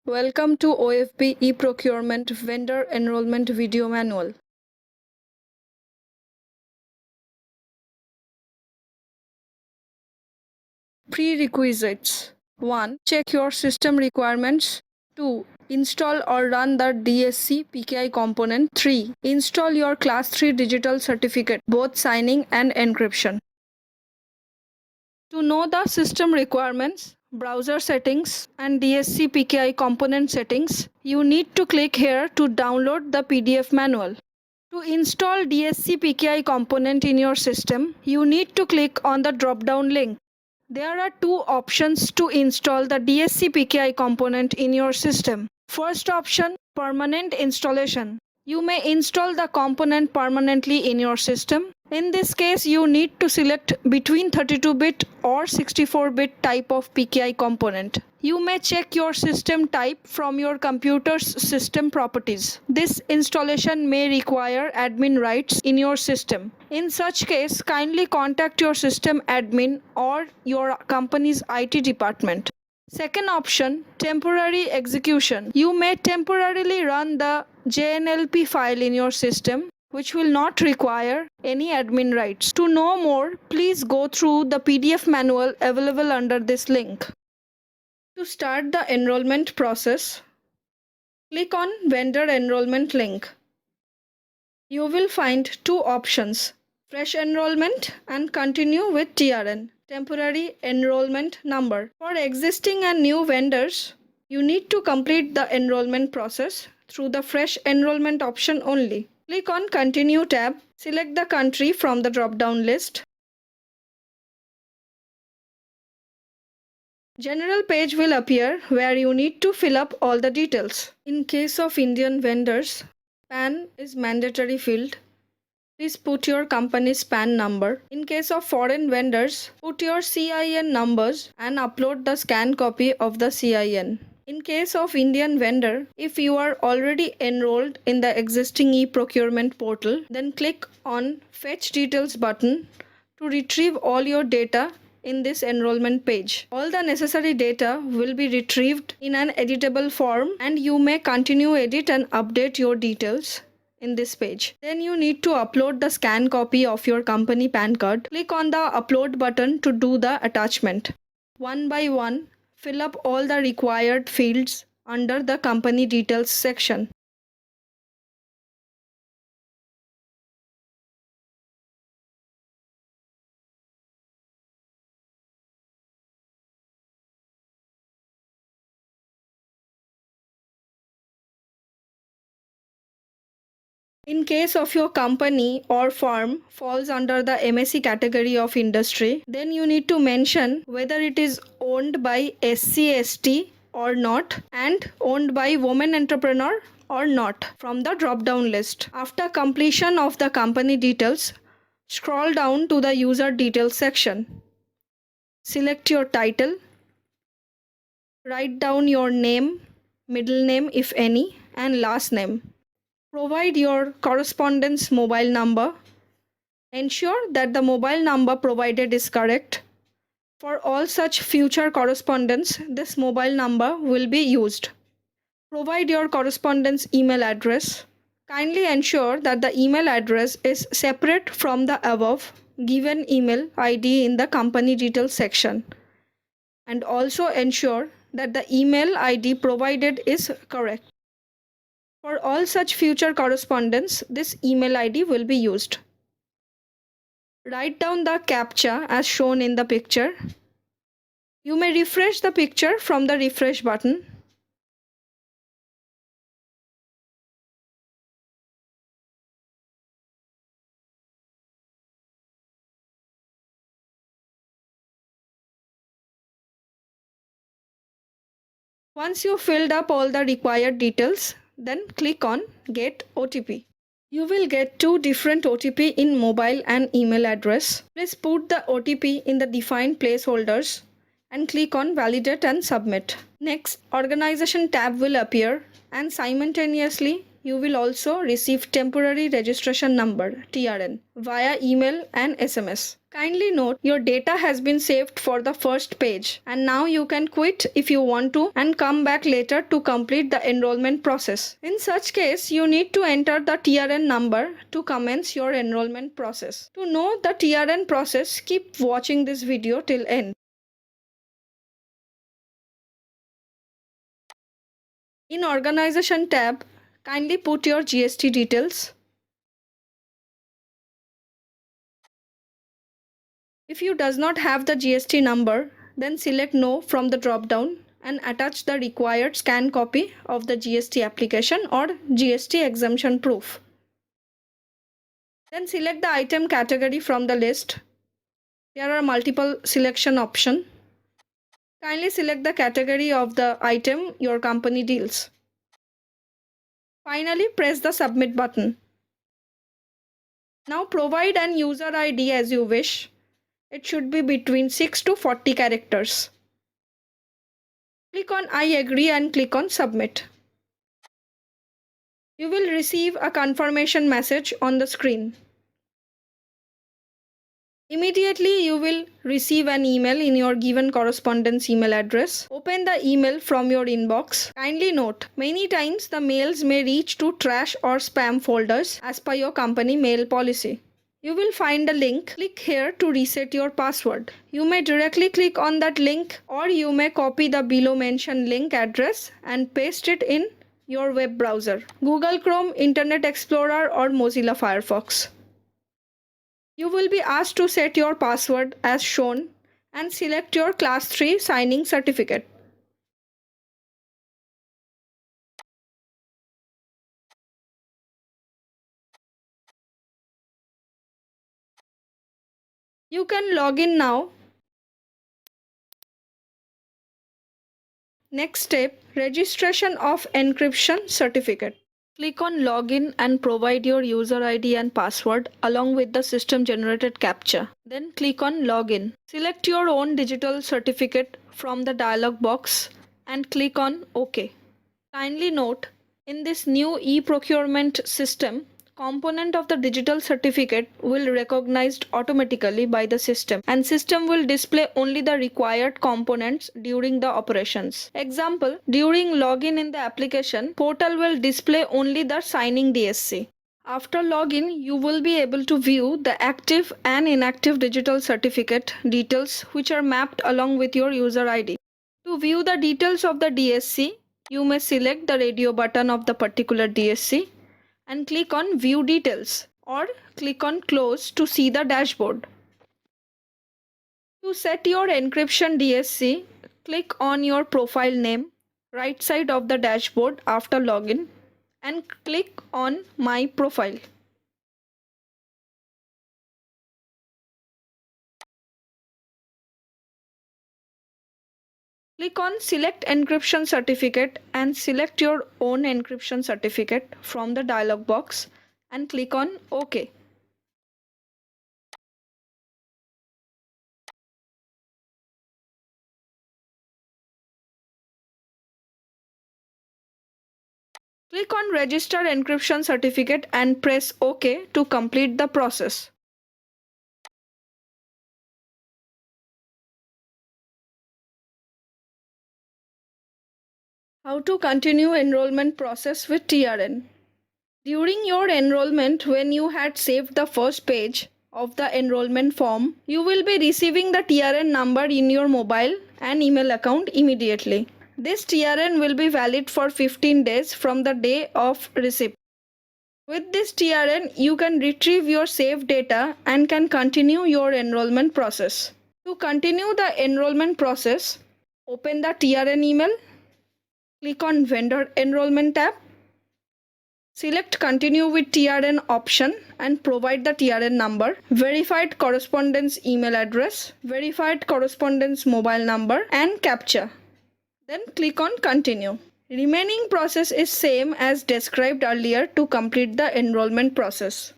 Welcome to OFB e-Procurement Vendor Enrollment Video Manual. Prerequisites: 1. Check your system requirements. 2. Install or run the DSC PKI component. 3. Install your Class 3 digital certificate, both signing and encryption. To know the system requirements, browser settings, and DSC PKI component settings, you need to click here to download the PDF manual. To install DSC PKI component in your system, you need to click on the drop-down link. There are two options to install the DSC PKI component in your system. First option, permanent installation. You may install the component permanently in your system. In this case, you need to select between 32-bit or 64-bit type of PKI component. You may check your system type from your computer's system properties. This installation may require admin rights in your system. In such case, kindly contact your system admin or your company's IT department. Second option, temporary execution. You may temporarily run the JNLP file in your system, which will not require any admin rights. To know more, please go through the PDF manual available under this link. To start the enrollment process, click on Vendor Enrollment link. You will find two options, Fresh Enrollment and Continue with TRN, Temporary Enrollment Number. For existing and new vendors, you need to complete the enrollment process through the Fresh Enrollment option only. Click on Continue tab, select the country from the drop-down list. General page will appear where you need to fill up all the details. In case of Indian vendors, PAN is mandatory field. Please put your company's PAN number. In case of foreign vendors, put your CIN numbers and upload the scanned copy of the CIN. In case of Indian vendor, if you are already enrolled in the existing e-Procurement portal, then click on Fetch Details button to retrieve all your data in this enrollment page. All the necessary data will be retrieved in an editable form and you may continue edit and update your details in this page. Then you need to upload the scanned copy of your company PAN card. Click on the upload button to do the attachment. One by one, fill up all the required fields under the company details section. In case of your company or firm falls under the MSc category of industry, then you need to mention whether it is owned by SC/ST or not and owned by women entrepreneur or not from the drop-down list. After completion of the company details, scroll down to the user details section. Select your title. Write down your name, middle name if any, and last name. Provide your correspondence mobile number. Ensure that the mobile number provided is correct. For all such future correspondence, this mobile number will be used. Provide your correspondence email address. Kindly ensure that the email address is separate from the above given email ID in the company details section. And also ensure that the email ID provided is correct. For all such future correspondence, this email ID will be used. Write down the CAPTCHA as shown in the picture. You may refresh the picture from the refresh button. Once you filled up all the required details, then click on Get OTP. You will get two different OTP in mobile and email address. Please put the OTP in the defined placeholders and click on Validate and Submit. Next, Organization tab will appear and simultaneously you will also receive temporary registration number (TRN) via email and SMS. Kindly note your data has been saved for the first page and now you can quit if you want to and come back later to complete the enrollment process. In such case, you need to enter the TRN number to commence your enrollment process. To know the TRN process, keep watching this video till end. In Organization tab, kindly put your GST details. If you does not have the GST number, then select No from the drop-down and attach the required scan copy of the GST application or GST exemption proof. Then select the item category from the list. There are multiple selection options. Kindly select the category of the item your company deals. Finally, press the Submit button. Now provide an user ID as you wish. It should be between 6 to 40 characters. Click on I agree and click on Submit. You will receive a confirmation message on the screen. Immediately, you will receive an email in your given correspondence email address. Open the email from your inbox. Kindly note, many times the mails may reach to trash or spam folders as per your company mail policy. You will find a link. Click here to reset your password. You may directly click on that link or you may copy the below mentioned link address and paste it in your web browser, Google Chrome, Internet Explorer or Mozilla Firefox. You will be asked to set your password as shown and select your Class 3 signing certificate. You can log in now. Next step, registration of encryption certificate. Click on Login and provide your user ID and password along with the system generated CAPTCHA. Then click on Login. Select your own digital certificate from the dialog box and click on OK. Kindly note, in this new e-procurement system, component of the digital certificate will recognized automatically by the system and system will display only the required components during the operations. Example, during login in the application, portal will display only the signing DSC. After login, you will be able to view the active and inactive digital certificate details which are mapped along with your user ID. To view the details of the DSC, you may select the radio button of the particular DSC and click on View Details or click on Close to see the dashboard. To set your encryption DSC, click on your profile name, right side of the dashboard after login and click on My Profile. Click on Select Encryption Certificate and select your own encryption certificate from the dialog box and click on OK. Click on Register Encryption Certificate and press OK to complete the process. How to continue enrollment process with TRN. During your enrollment, when you had saved the first page of the enrollment form, you will be receiving the TRN number in your mobile and email account immediately. This TRN will be valid for 15 days from the day of receipt. With this TRN, you can retrieve your saved data and can continue your enrollment process. To continue the enrollment process, open the TRN email. Click on Vendor Enrollment tab. Select Continue with TRN option and provide the TRN number, verified correspondence email address, verified correspondence mobile number and CAPTCHA. Then click on Continue. Remaining process is same as described earlier to complete the enrollment process.